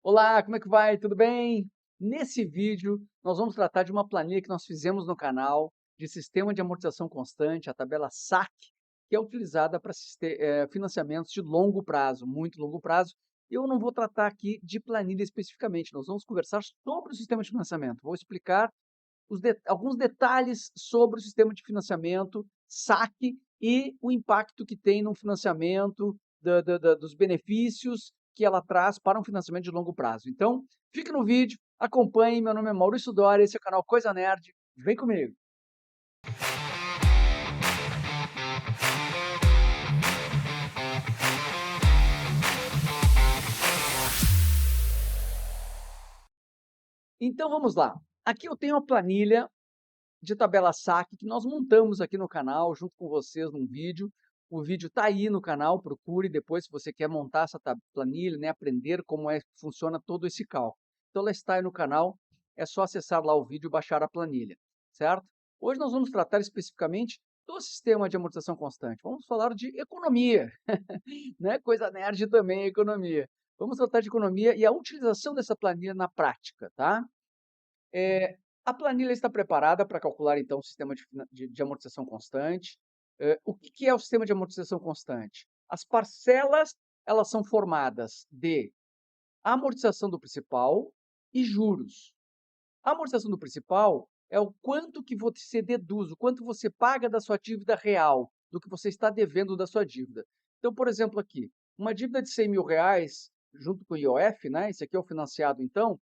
Olá, como é que vai? Tudo bem? Nesse vídeo, nós vamos tratar de uma planilha que nós fizemos no canal de sistema de amortização constante, a tabela SAC, que é utilizada para financiamentos de longo prazo, muito longo prazo. Eu não vou tratar aqui de planilha especificamente, nós vamos conversar sobre o sistema de financiamento. Vou explicar alguns detalhes sobre o sistema de financiamento SAC e o impacto que tem no financiamento, dos benefícios que ela traz para um financiamento de longo prazo. Então, fique no vídeo, acompanhe. Meu nome é Maurício Doria, esse é o canal Coisa Nerd. Vem comigo. Então, vamos lá. Aqui eu tenho a planilha de tabela SAC que nós montamos aqui no canal, junto com vocês num vídeo. O vídeo está aí no canal, procure depois se você quer montar essa planilha, né, aprender como é que funciona todo esse cálculo. Então ela está aí no canal, é só acessar lá o vídeo e baixar a planilha, certo? Hoje nós vamos tratar especificamente do sistema de amortização constante. Vamos falar de economia, né? Coisa nerd também é economia. Vamos tratar de economia e a utilização dessa planilha na prática, tá? A planilha está preparada para calcular, então, o sistema de amortização constante. O que é o sistema de amortização constante? As parcelas, elas são formadas de amortização do principal e juros. A amortização do principal é o quanto que você deduz, o quanto você paga da sua dívida real, do que você está devendo da sua dívida. Então, por exemplo, aqui, uma dívida de R$ 100.000, junto com o IOF, né? Esse aqui é o financiado, então,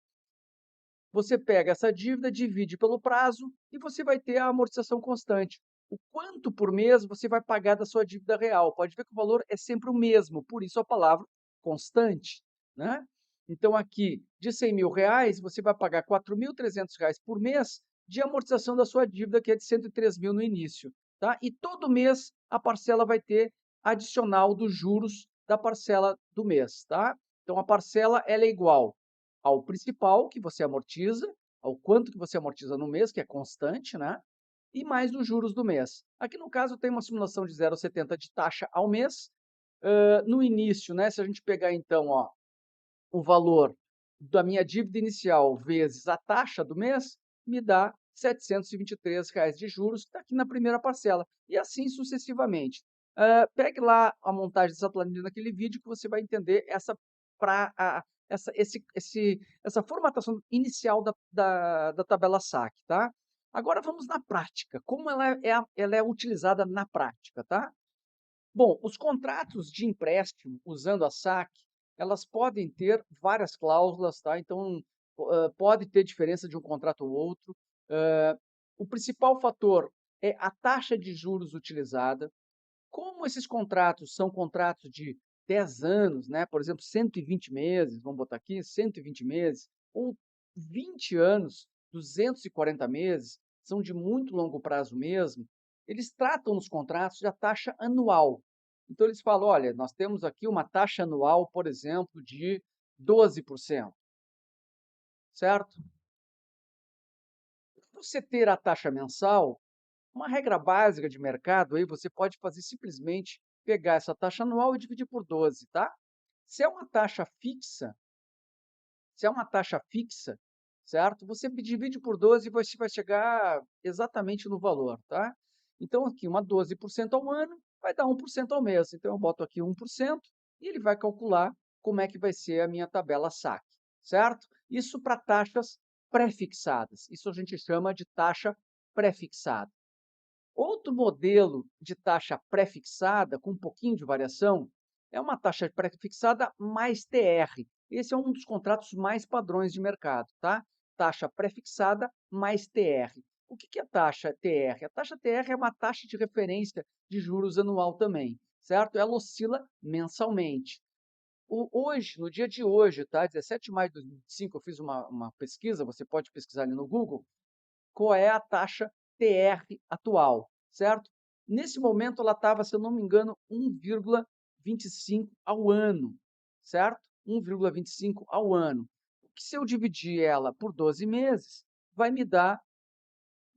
você pega essa dívida, divide pelo prazo e você vai ter a amortização constante. O quanto por mês você vai pagar da sua dívida real. Pode ver que o valor é sempre o mesmo, por isso a palavra constante, né? Então aqui, de R$ 100.000, você vai pagar R$ 4.300 por mês de amortização da sua dívida, que é de 103.000 no início, tá? E todo mês a parcela vai ter adicional dos juros da parcela do mês, tá? Então a parcela ela é igual ao principal que você amortiza, ao quanto que você amortiza no mês, que é constante, né? E mais os juros do mês. Aqui no caso tem uma simulação de 0,70 de taxa ao mês. No início, né, se a gente pegar então, ó, o valor da minha dívida inicial vezes a taxa do mês, me dá R$ 723 de juros, que está aqui na primeira parcela, e assim sucessivamente. Pegue lá a montagem dessa planilha naquele vídeo que você vai entender essa formatação inicial da tabela SAC, tá? Agora vamos na prática, como ela é utilizada na prática, tá? Bom, os contratos de empréstimo usando a SAC, elas podem ter várias cláusulas, tá? Então, pode ter diferença de um contrato ou outro. O principal fator é a taxa de juros utilizada. Como esses contratos são contratos de 10 anos, né? Por exemplo, 120 meses, vamos botar aqui, 120 meses, ou 20 anos, 240 meses, são de muito longo prazo mesmo, eles tratam nos contratos da taxa anual. Então eles falam, olha, nós temos aqui uma taxa anual, por exemplo, de 12%, certo? Para você ter a taxa mensal, uma regra básica de mercado aí, você pode fazer simplesmente pegar essa taxa anual e dividir por 12, tá? Se é uma taxa fixa, se é uma taxa fixa, certo? Você divide por 12 e você vai chegar exatamente no valor, tá? Então, aqui, uma 12% ao ano vai dar 1% ao mês. Então, eu boto aqui 1% e ele vai calcular como é que vai ser a minha tabela SAC, certo? Isso para taxas pré-fixadas. Isso a gente chama de taxa pré-fixada. Outro modelo de taxa pré-fixada, com um pouquinho de variação, é uma taxa pré-fixada mais TR. Esse é um dos contratos mais padrões de mercado, tá? Taxa pré-fixada mais TR. O que é taxa TR? A taxa TR é uma taxa de referência de juros anual também, certo? Ela oscila mensalmente. Hoje, no dia de hoje, tá? 17 de maio de 2025, eu fiz uma pesquisa, você pode pesquisar ali no Google, qual é a taxa TR atual, certo? Nesse momento ela estava, se eu não me engano, 1,25 ao ano, certo? 1,25 ao ano. O que se eu dividir ela por 12 meses, vai me dar,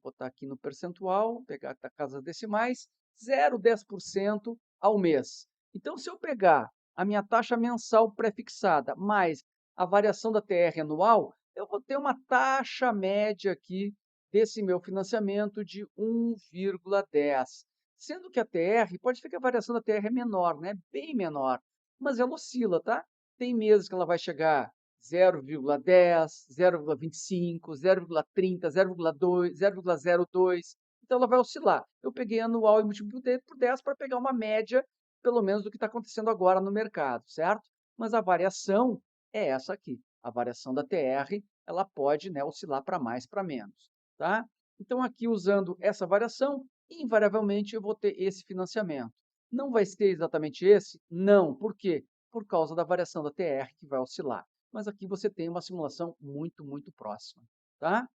vou botar aqui no percentual, pegar a casa decimais, 0,10% ao mês. Então, se eu pegar a minha taxa mensal pré-fixada mais a variação da TR anual, eu vou ter uma taxa média aqui desse meu financiamento de 1,10. Sendo que a TR, pode ser que a variação da TR é menor, né? Bem menor, mas ela oscila, tá? Tem meses que ela vai chegar 0,10, 0,25, 0,30, 0,2, 0,02. Então ela vai oscilar. Eu peguei anual e multipliquei por 10 para pegar uma média, pelo menos, do que está acontecendo agora no mercado, certo? Mas a variação é essa aqui. A variação da TR, ela pode, né, oscilar para mais, para menos, tá? Então aqui, usando essa variação, invariavelmente eu vou ter esse financiamento. Não vai ser exatamente esse? Não. Por quê? Por causa da variação da TR que vai oscilar. Mas aqui você tem uma simulação muito, muito próxima, tá?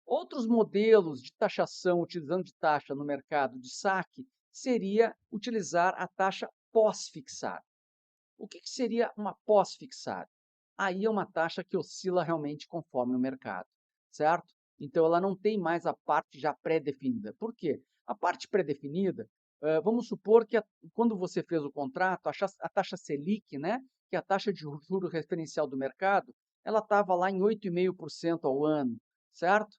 Outros modelos de taxação utilizando de taxa no mercado de saque seria utilizar a taxa pós-fixada. O que seria uma pós-fixada? Aí é uma taxa que oscila realmente conforme o mercado, certo? Então ela não tem mais a parte já pré-definida. Por quê? A parte pré-definida, vamos supor que quando você fez o contrato, a taxa Selic, né, que é a taxa de juro referencial do mercado, ela estava lá em 8,5% ao ano, certo?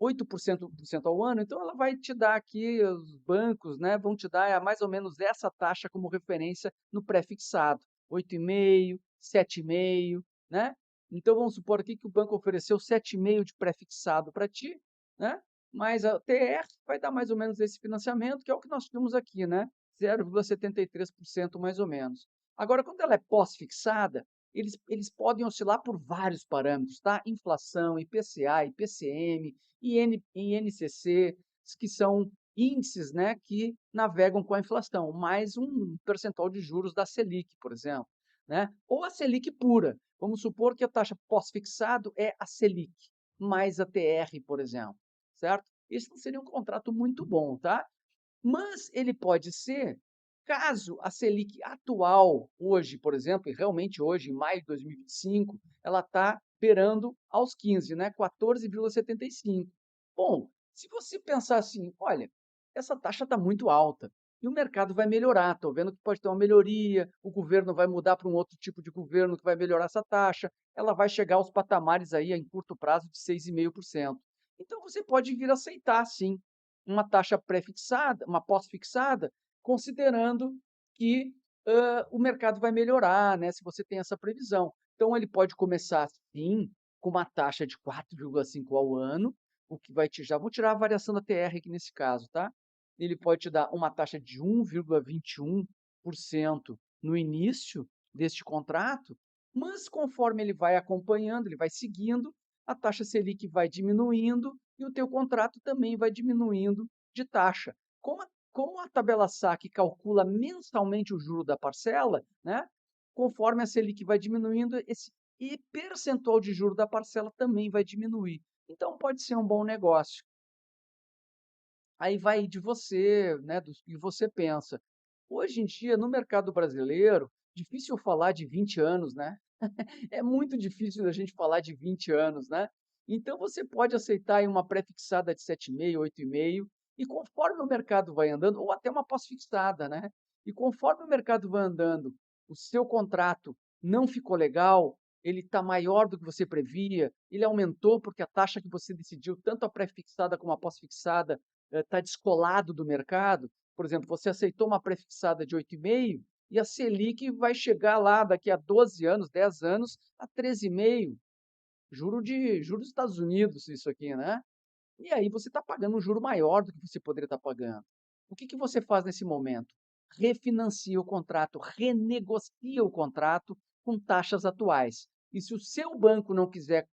8% ao ano, então ela vai te dar aqui, os bancos, né, vão te dar mais ou menos essa taxa como referência no pré-fixado, 8,5, 7,5, né? Então vamos supor aqui que o banco ofereceu 7,5 de pré-fixado para ti, né? Mas a TR vai dar mais ou menos esse financiamento, que é o que nós temos aqui, né? 0,73% mais ou menos. Agora, quando ela é pós-fixada, eles podem oscilar por vários parâmetros, tá? Inflação, IPCA, IPCM, INCC, que são índices, né, que navegam com a inflação, mais um percentual de juros da Selic, por exemplo, né? Ou a Selic pura. Vamos supor que a taxa pós-fixado é a Selic, mais a TR, por exemplo, certo? Isso não seria um contrato muito bom, tá? Mas ele pode ser, caso a Selic atual, hoje, por exemplo, e realmente hoje, em maio de 2025, ela está beirando aos 15, né? 14,75. Bom, se você pensar assim, olha, essa taxa está muito alta e o mercado vai melhorar, estou vendo que pode ter uma melhoria, o governo vai mudar para um outro tipo de governo que vai melhorar essa taxa, ela vai chegar aos patamares aí em curto prazo de 6,5%. Então você pode vir a aceitar, sim, uma taxa pré-fixada, uma pós-fixada, considerando que o mercado vai melhorar, né, se você tem essa previsão. Então, ele pode começar, sim, com uma taxa de 4,5 ao ano, o que vai te, já vou tirar a variação da TR aqui nesse caso, tá? Ele pode te dar uma taxa de 1,21% no início deste contrato, mas conforme ele vai acompanhando, ele vai seguindo, a taxa Selic vai diminuindo e o teu contrato também vai diminuindo de taxa. Como a tabela SAC calcula mensalmente o juro da parcela, né, conforme a Selic vai diminuindo, esse percentual de juro da parcela também vai diminuir. Então pode ser um bom negócio. Aí vai de você, né, do que você pensa. Hoje em dia, no mercado brasileiro, difícil falar de 20 anos, né? É muito difícil a gente falar de 20 anos, né? Então você pode aceitar aí uma pré-fixada de 7,5, 8,5, e conforme o mercado vai andando, ou até uma pós-fixada, né? E conforme o mercado vai andando, o seu contrato não ficou legal, ele está maior do que você previa, ele aumentou porque a taxa que você decidiu, tanto a pré-fixada como a pós-fixada, está descolado do mercado. Por exemplo, você aceitou uma pré-fixada de 8,5, e a Selic vai chegar lá daqui a 12 anos, 10 anos, a 13,5. Juros dos Estados Unidos, isso aqui, né? E aí você está pagando um juro maior do que você poderia estar pagando. O que você faz nesse momento? Refinancia o contrato, renegocia o contrato com taxas atuais. E se o seu banco não quiser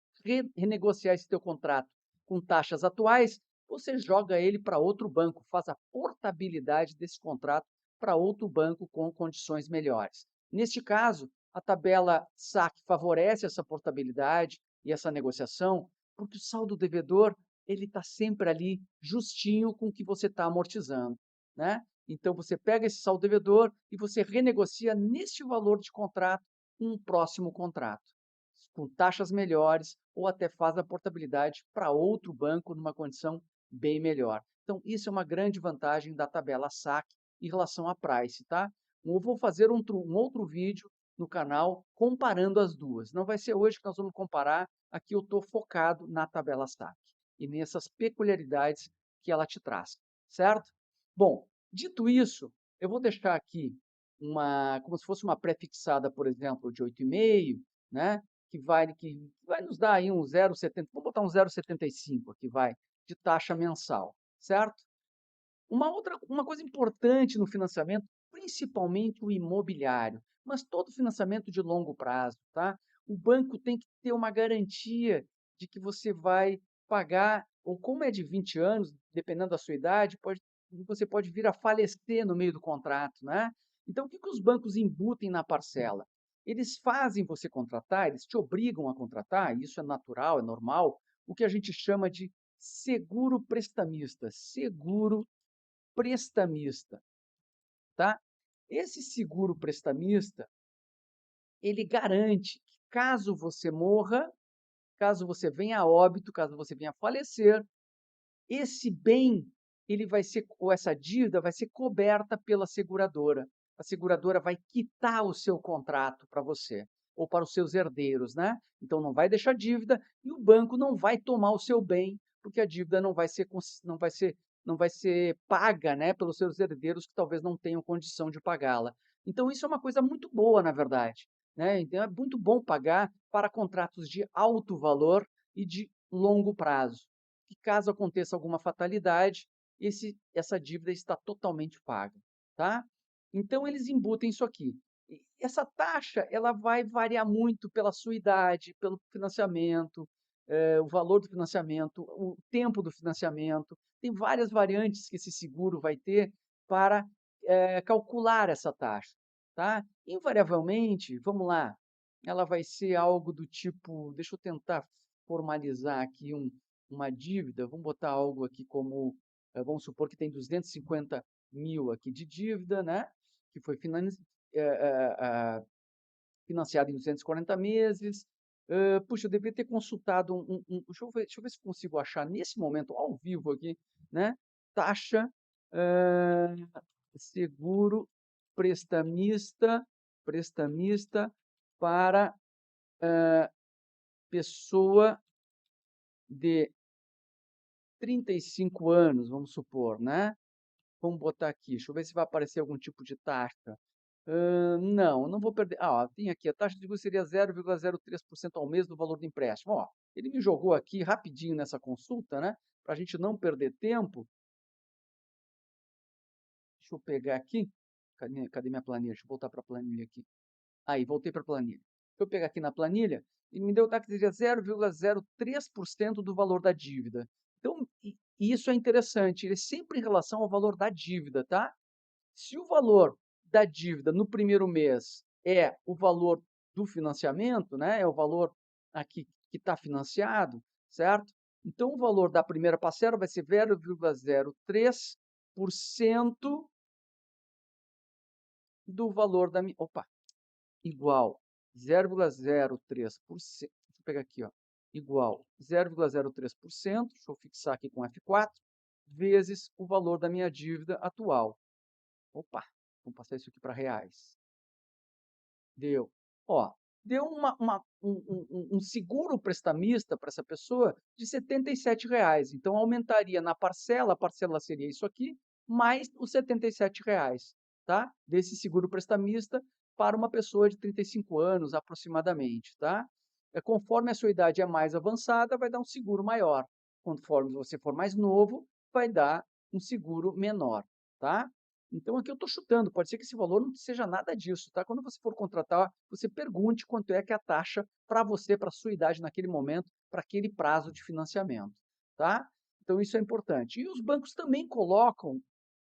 renegociar esse teu contrato com taxas atuais, você joga ele para outro banco, faz a portabilidade desse contrato para outro banco com condições melhores. Neste caso, a tabela SAC favorece essa portabilidade e essa negociação, porque o saldo devedor ele está sempre ali justinho com o que você está amortizando, né? Então você pega esse saldo devedor e você renegocia neste valor de contrato um próximo contrato, com taxas melhores, ou até faz a portabilidade para outro banco numa condição bem melhor. Então isso é uma grande vantagem da tabela SAC em relação à Price, tá? Eu vou fazer um outro vídeo no canal comparando as duas. Não vai ser hoje que nós vamos comparar, aqui eu estou focado na tabela SAC e nessas peculiaridades que ela te traz, certo? Bom, dito isso, eu vou deixar aqui como se fosse uma pré-fixada, por exemplo, de 8,5, né? Que vai nos dar aí um 0,70, vamos botar um 0,75 aqui, vai, de taxa mensal, certo? Uma coisa importante no financiamento, principalmente o imobiliário, mas todo financiamento de longo prazo, tá? O banco tem que ter uma garantia de que você vai pagar, ou como é de 20 anos, dependendo da sua idade, você pode vir a falecer no meio do contrato, né? Então, o que que os bancos embutem na parcela? Eles fazem você contratar, eles te obrigam a contratar, isso é natural, é normal, o que a gente chama de seguro prestamista, seguro prestamista, tá? Esse seguro prestamista, ele garante que caso você morra, caso você venha a óbito, caso você venha a falecer, esse bem, ele vai ser, ou essa dívida vai ser coberta pela seguradora. A seguradora vai quitar o seu contrato para você, ou para os seus herdeiros, né? Então não vai deixar dívida e o banco não vai tomar o seu bem, porque a dívida não vai ser paga, né, pelos seus herdeiros que talvez não tenham condição de pagá-la. Então isso é uma coisa muito boa, na verdade, né? Então é muito bom pagar para contratos de alto valor e de longo prazo, que caso aconteça alguma fatalidade, essa dívida está totalmente paga, tá? Então eles embutem isso aqui. E essa taxa, ela vai variar muito pela sua idade, pelo financiamento, o valor do financiamento, o tempo do financiamento. Tem várias variantes que esse seguro vai ter para calcular essa taxa, tá? Invariavelmente, vamos lá, ela vai ser algo do tipo, deixa eu tentar formalizar aqui uma dívida, vamos botar algo aqui como, vamos supor que tem 250 mil aqui de dívida, né? Que foi financiado em 240 meses. Puxa, eu deveria ter consultado deixa eu ver se consigo achar nesse momento, ao vivo aqui, né? Taxa, seguro, prestamista para pessoa de 35 anos, vamos supor, né? Vamos botar aqui, deixa eu ver se vai aparecer algum tipo de taxa. Não vou perder. Ó, tem aqui, a taxa de juros seria 0,03% ao mês do valor do empréstimo. Ó, ele me jogou aqui rapidinho nessa consulta, né? Para a gente não perder tempo. Deixa eu pegar aqui. Cadê minha planilha? Deixa eu voltar para a planilha aqui. Aí, voltei para a planilha. Deixa eu pegar aqui na planilha. Ele me deu taxa que seria 0,03% do valor da dívida. Então, isso é interessante. Ele é sempre em relação ao valor da dívida, tá? Se o valor da dívida no primeiro mês é o valor do financiamento, né? É o valor aqui que está financiado, certo? Então, o valor da primeira parcela vai ser 0,03% do valor da minha. Opa! Igual 0,03%. Deixa eu pegar aqui, ó. Igual 0,03%. Deixa eu fixar aqui com F4, vezes o valor da minha dívida atual. Opa! Vamos passar isso aqui para reais. Deu. Ó, deu um seguro prestamista para essa pessoa de R$ 77,00. Então, aumentaria na parcela, a parcela seria isso aqui, mais os R$ 77,00, tá? Desse seguro prestamista para uma pessoa de 35 anos, aproximadamente, tá? Conforme a sua idade é mais avançada, vai dar um seguro maior. Conforme você for mais novo, vai dar um seguro menor, tá? Então, aqui eu estou chutando, pode ser que esse valor não seja nada disso, tá? Quando você for contratar, você pergunte quanto é que é a taxa para você, para a sua idade naquele momento, para aquele prazo de financiamento, tá? Então, isso é importante. E os bancos também colocam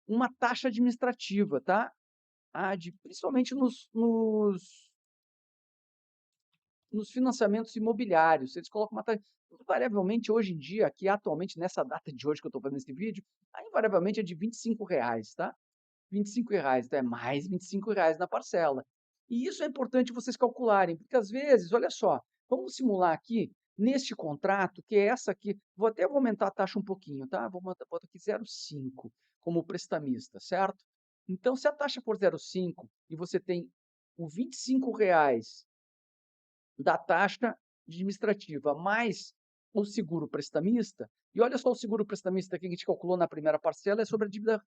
uma taxa administrativa, tá? Principalmente nos financiamentos imobiliários. Eles colocam uma taxa, invariavelmente, hoje em dia, aqui atualmente, nessa data de hoje que eu estou fazendo esse vídeo, invariavelmente é de R$ 25,00, tá? R$ 25,00, então é mais R$ 25,00 na parcela. E isso é importante vocês calcularem, porque às vezes, olha só, vamos simular aqui, neste contrato, que é essa aqui, vou aumentar a taxa um pouquinho, tá? Botar aqui 0,5 como prestamista, certo? Então, se a taxa for 0,5 e você tem o R$ 25 da taxa administrativa mais o seguro prestamista, e olha só o seguro prestamista que a gente calculou na primeira parcela, é sobre a dívida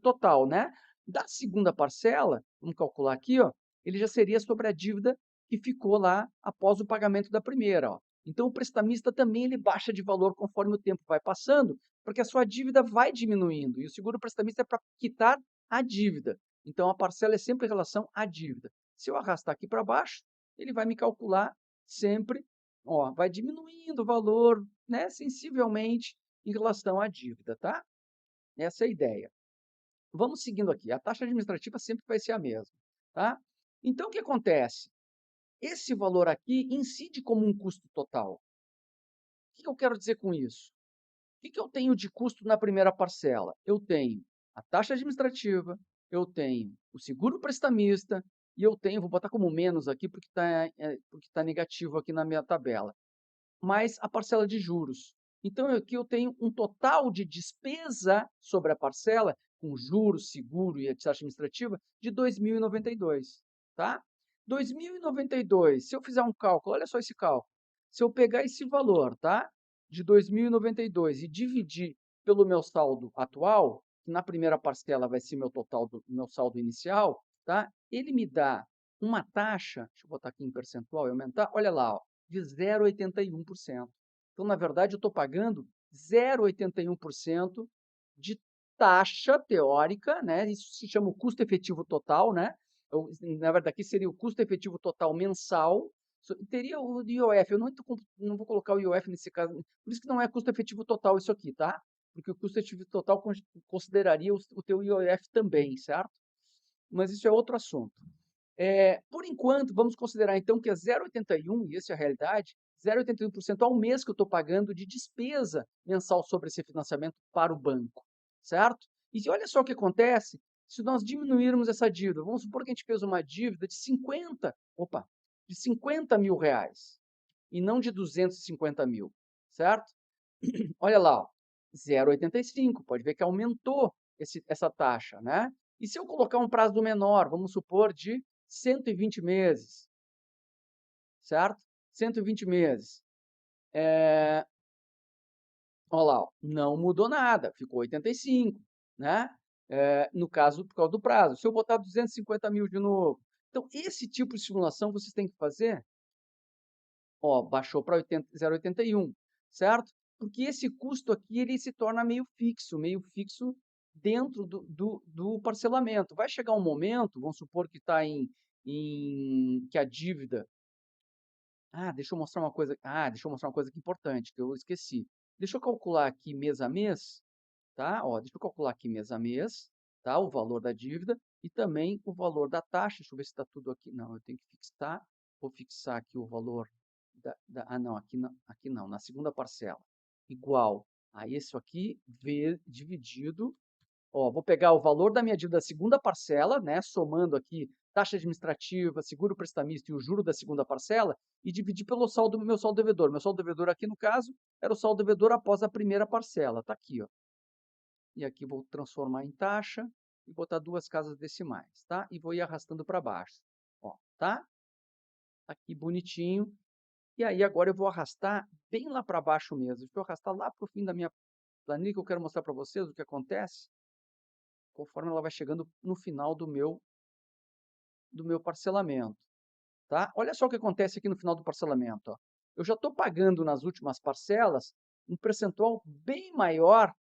total, né? Da segunda parcela, vamos calcular aqui, ó, ele já seria sobre a dívida que ficou lá após o pagamento da primeira, ó. Então, o prestamista também ele baixa de valor conforme o tempo vai passando, porque a sua dívida vai diminuindo, e o seguro prestamista é para quitar a dívida. Então, a parcela é sempre em relação à dívida. Se eu arrastar aqui para baixo, ele vai me calcular sempre, ó, vai diminuindo o valor, né, sensivelmente em relação à dívida, tá? Essa é a ideia. Vamos seguindo aqui. A taxa administrativa sempre vai ser a mesma, tá? Então, o que acontece? Esse valor aqui incide como um custo total. O que eu quero dizer com isso? O que eu tenho de custo na primeira parcela? Eu tenho a taxa administrativa, eu tenho o seguro prestamista e eu tenho, vou botar como menos aqui porque tá negativo aqui na minha tabela, mais a parcela de juros. Então, aqui eu tenho um total de despesa sobre a parcela, com juros, seguro e a taxa administrativa, de R$ 2.092, tá? 2.092, se eu fizer um cálculo, olha só esse cálculo. Se eu pegar esse valor, tá? De 2.092 e dividir pelo meu saldo atual, que na primeira parcela vai ser meu total do meu saldo inicial, tá? Ele me dá uma taxa, deixa eu botar aqui em percentual e aumentar, olha lá, ó, de 0,81%. Então, na verdade, eu estou pagando 0,81% de taxa teórica, né? Isso se chama o custo efetivo total, né? Na verdade, aqui seria o custo efetivo total mensal. Teria o IOF, eu não vou colocar o IOF nesse caso, por isso que não é custo efetivo total isso aqui, tá? Porque o custo efetivo total consideraria o teu IOF também, certo? Mas isso é outro assunto. Por enquanto, vamos considerar então que é 0,81, e essa é a realidade, 0,81% ao mês que eu estou pagando de despesa mensal sobre esse financiamento para o banco, certo? E olha só o que acontece se nós diminuirmos essa dívida. Vamos supor que a gente fez uma dívida de 50 mil reais, e não de 250 mil, certo? Olha lá, ó, 0,85, pode ver que aumentou essa taxa, né? E se eu colocar um prazo menor, vamos supor de 120 meses, certo? 120 meses. Olha lá, ó, não mudou nada, ficou 85, né? No caso, por causa do prazo. Se eu botar 250 mil de novo. Então, esse tipo de simulação vocês têm que fazer. Ó, baixou para 0,81, certo? Porque esse custo aqui ele se torna meio fixo dentro do parcelamento. Vai chegar um momento, vamos supor que está que a dívida. Deixa eu mostrar uma coisa. Deixa eu mostrar uma coisa aqui importante que eu esqueci. Deixa eu calcular aqui mês a mês, tá? Ó, deixa eu calcular aqui mês a mês, tá? O valor da dívida e também o valor da taxa. Deixa eu ver se está tudo aqui. Não, eu tenho que fixar. Vou fixar aqui o valor não, aqui não, na segunda parcela. Igual a isso aqui, dividido. Ó, vou pegar o valor da minha dívida da segunda parcela, né? Somando aqui taxa administrativa, seguro prestamista e o juro da segunda parcela, e dividir pelo meu saldo devedor. Meu saldo devedor aqui, no caso, era o saldo devedor após a primeira parcela. Está aqui, ó. E aqui vou transformar em taxa e botar duas casas decimais, tá? E vou ir arrastando para baixo, ó, tá? Aqui bonitinho. E aí agora eu vou arrastar bem lá para baixo mesmo. Deixa eu arrastar lá para o fim da minha planilha que eu quero mostrar para vocês o que acontece conforme ela vai chegando no final do meu parcelamento, tá? Olha só o que acontece aqui no final do parcelamento, ó. Eu já estou pagando nas últimas parcelas um percentual bem maior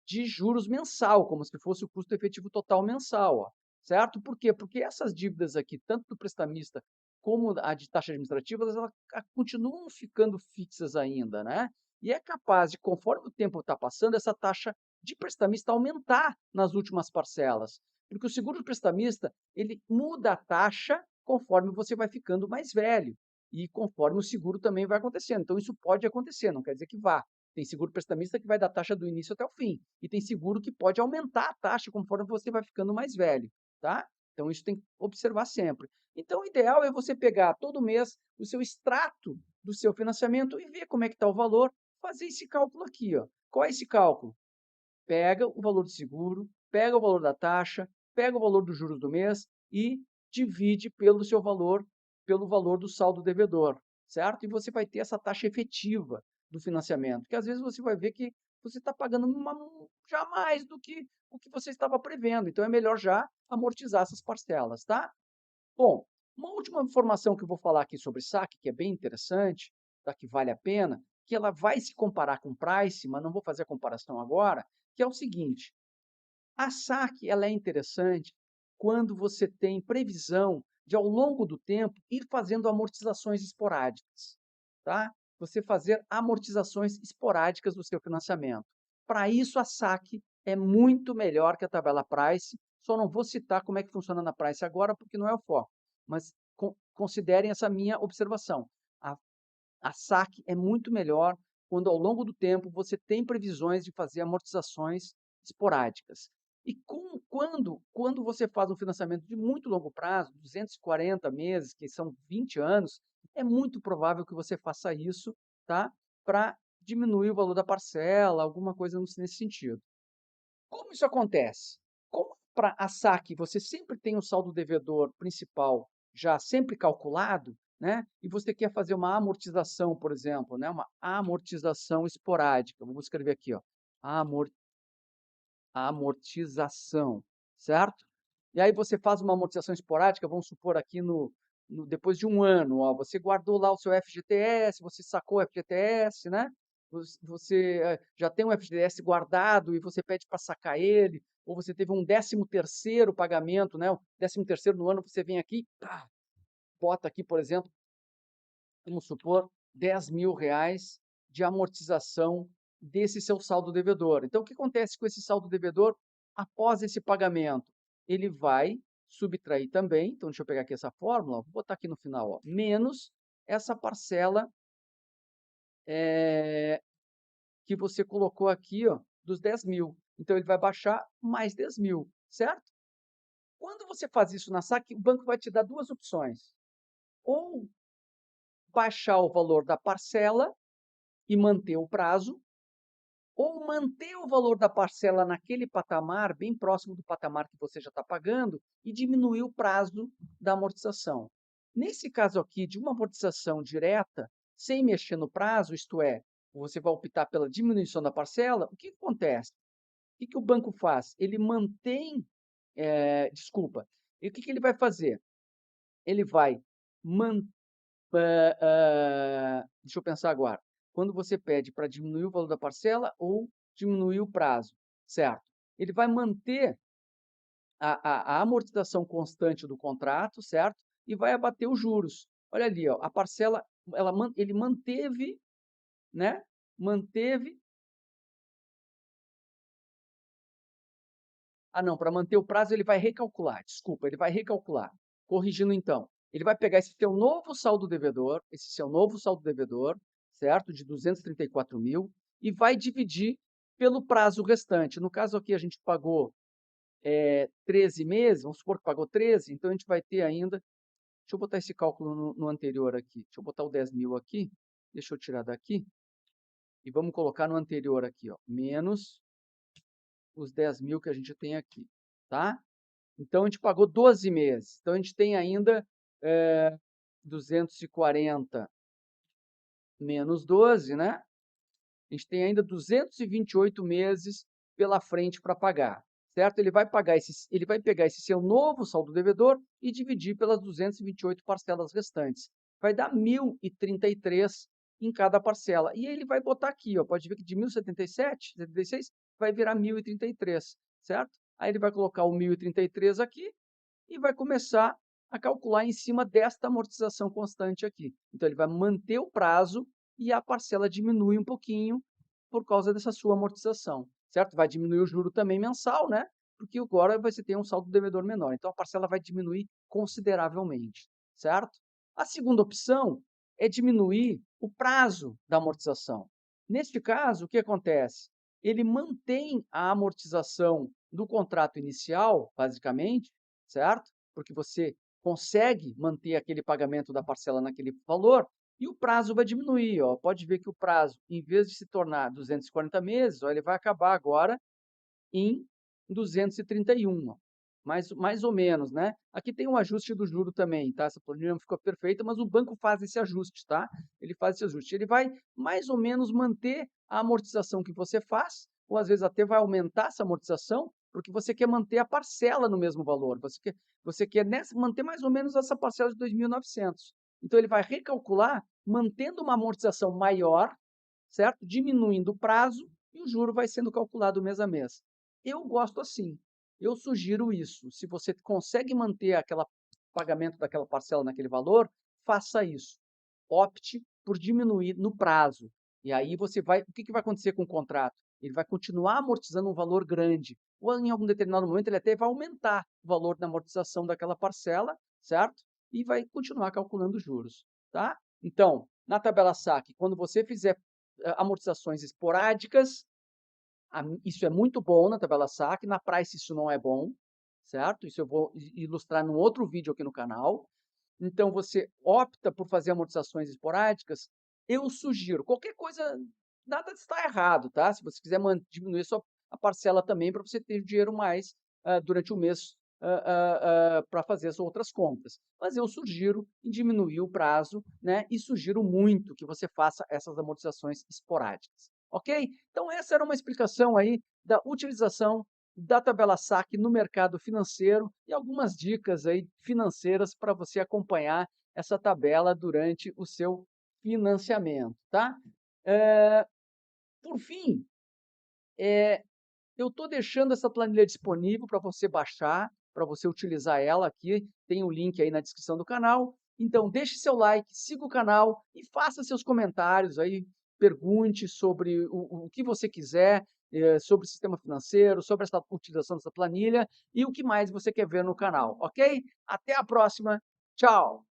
de juros mensal, como se fosse o custo efetivo total mensal, ó, certo? Por quê? Porque essas dívidas aqui, tanto do prestamista como a de taxa administrativa, elas continuam ficando fixas ainda, né? E é capaz de, conforme o tempo está passando, essa taxa de prestamista aumentar nas últimas parcelas. Porque o seguro prestamista, ele muda a taxa conforme você vai ficando mais velho. E conforme o seguro também vai acontecendo. Então, isso pode acontecer, não quer dizer que vá. Tem seguro prestamista que vai dar taxa do início até o fim. E tem seguro que pode aumentar a taxa conforme você vai ficando mais velho, tá? Então, isso tem que observar sempre. Então, o ideal é você pegar todo mês o seu extrato do seu financiamento e ver como é que está o valor, fazer esse cálculo aqui, ó. Qual é esse cálculo? Pega o valor do seguro, pega o valor da taxa, pega o valor dos juros do mês e divide pelo seu valor, pelo valor do saldo devedor, certo? E você vai ter essa taxa efetiva do financiamento, que às vezes você vai ver que você está pagando já mais do que o que você estava prevendo. Então, é melhor já amortizar essas parcelas, tá? Bom, uma última informação que eu vou falar aqui sobre saque, que é bem interessante, tá? Que vale a pena, que ela vai se comparar com price, mas não vou fazer a comparação agora, que é o seguinte: a saque ela é interessante quando você tem previsão de, ao longo do tempo, ir fazendo amortizações esporádicas, tá? Você fazer amortizações esporádicas do seu financiamento. Para isso, a saque é muito melhor que a tabela Price. Só não vou citar como é que funciona na Price agora, porque não é o foco. Mas considerem essa minha observação. A saque é muito melhor quando, ao longo do tempo, você tem previsões de fazer amortizações esporádicas. E quando você faz um financiamento de muito longo prazo, 240 meses, que são 20 anos, é muito provável que você faça isso, tá? Para diminuir o valor da parcela, alguma coisa nesse sentido. Como isso acontece? Como para a saque você sempre tem o saldo devedor principal já sempre calculado, né? E você quer fazer uma amortização, por exemplo, né? Uma amortização esporádica. Vamos escrever aqui, ó, amortização, certo? E aí você faz uma amortização esporádica, vamos supor aqui depois de um ano, ó, você guardou lá o seu FGTS, você sacou o FGTS, né? Você já tem um FGTS guardado e você pede para sacar ele, ou você teve um 13º pagamento, né? O 13º no ano, você vem aqui, pá, bota aqui, por exemplo, vamos supor, R$ 10.000 de amortização desse seu saldo devedor. Então, o que acontece com esse saldo devedor após esse pagamento? Ele vai subtrair também, então deixa eu pegar aqui essa fórmula, vou botar aqui no final, ó, menos essa parcela que você colocou aqui, ó, dos 10.000. Então, ele vai baixar mais 10.000, certo? Quando você faz isso na saque, o banco vai te dar duas opções. Ou baixar o valor da parcela e manter o prazo, ou manter o valor da parcela naquele patamar, bem próximo do patamar que você já está pagando, e diminuir o prazo da amortização. Nesse caso aqui, de uma amortização direta, sem mexer no prazo, isto é, você vai optar pela diminuição da parcela, o que acontece? O que o banco faz? Ele mantém, desculpa, e o que ele vai fazer? Ele vai manter, deixa eu pensar agora, quando você pede para diminuir o valor da parcela ou diminuir o prazo, certo? Ele vai manter a amortização constante do contrato, certo? E vai abater os juros. Olha ali, ó, a parcela, ele manteve, né? Manteve. Ah, não, para manter o prazo ele vai recalcular, desculpa, ele vai recalcular. Corrigindo então, ele vai pegar esse seu novo saldo devedor, certo? De 234.000, e vai dividir pelo prazo restante. No caso aqui a gente pagou 13 meses, vamos supor que pagou 13, então a gente vai ter ainda, deixa eu botar esse cálculo no anterior aqui, deixa eu botar o 10.000 aqui, deixa eu tirar daqui, e vamos colocar no anterior aqui, ó, menos os 10.000 que a gente tem aqui, tá? Então, a gente pagou 12 meses. Então, a gente tem ainda 240 menos 12, né? A gente tem ainda 228 meses pela frente para pagar, certo? Ele vai pegar esse seu novo saldo devedor e dividir pelas 228 parcelas restantes. Vai dar 1.033 em cada parcela. E ele vai botar aqui, ó, pode ver que de 1.077, 76, vai virar 1.033, certo? Aí ele vai colocar o 1.033 aqui e vai começar a calcular em cima desta amortização constante aqui. Então, ele vai manter o prazo e a parcela diminui um pouquinho por causa dessa sua amortização, certo? Vai diminuir o juro também mensal, né? Porque agora você tem um saldo devedor menor. Então, a parcela vai diminuir consideravelmente, certo? A segunda opção é diminuir o prazo da amortização. Neste caso, o que acontece? Ele mantém a amortização do contrato inicial, basicamente, certo? Porque você consegue manter aquele pagamento da parcela naquele valor, e o prazo vai diminuir. Ó. Pode ver que o prazo, em vez de se tornar 240 meses, ó, ele vai acabar agora em 231. Ó. mais ou menos, né? Aqui tem um ajuste do juro também, tá? Essa planilha não ficou perfeita, mas o banco faz esse ajuste, tá? Ele faz esse ajuste. Ele vai mais ou menos manter a amortização que você faz, ou às vezes até vai aumentar essa amortização, porque você quer manter a parcela no mesmo valor. Você quer manter mais ou menos essa parcela de 2.900. Então ele vai recalcular, mantendo uma amortização maior, certo? Diminuindo o prazo e o juro vai sendo calculado mês a mês. Eu gosto assim. Eu sugiro isso. Se você consegue manter aquele pagamento daquela parcela naquele valor, faça isso. Opte por diminuir no prazo. E aí você vai. O que vai acontecer com o contrato? Ele vai continuar amortizando um valor grande. Ou em algum determinado momento ele até vai aumentar o valor da amortização daquela parcela, certo? E vai continuar calculando juros, tá? Então, na tabela SAC, quando você fizer amortizações esporádicas, isso é muito bom na tabela SAC, na Price isso não é bom, certo? Isso eu vou ilustrar num outro vídeo aqui no canal. Então, você opta por fazer amortizações esporádicas, eu sugiro, qualquer coisa, nada está errado, tá? Se você quiser diminuir a parcela também para você ter dinheiro mais durante o mês para fazer as outras compras. Mas eu sugiro em diminuir o prazo, né? E sugiro muito que você faça essas amortizações esporádicas, ok? Então, essa era uma explicação aí da utilização da tabela SAC no mercado financeiro e algumas dicas aí financeiras para você acompanhar essa tabela durante o seu financiamento, tá? Por fim, eu estou deixando essa planilha disponível para você baixar, para você utilizar ela aqui. Tem o link aí na descrição do canal. Então, deixe seu like, siga o canal e faça seus comentários aí. Pergunte sobre o que você quiser, sobre o sistema financeiro, sobre essa utilização dessa planilha e o que mais você quer ver no canal, ok? Até a próxima. Tchau!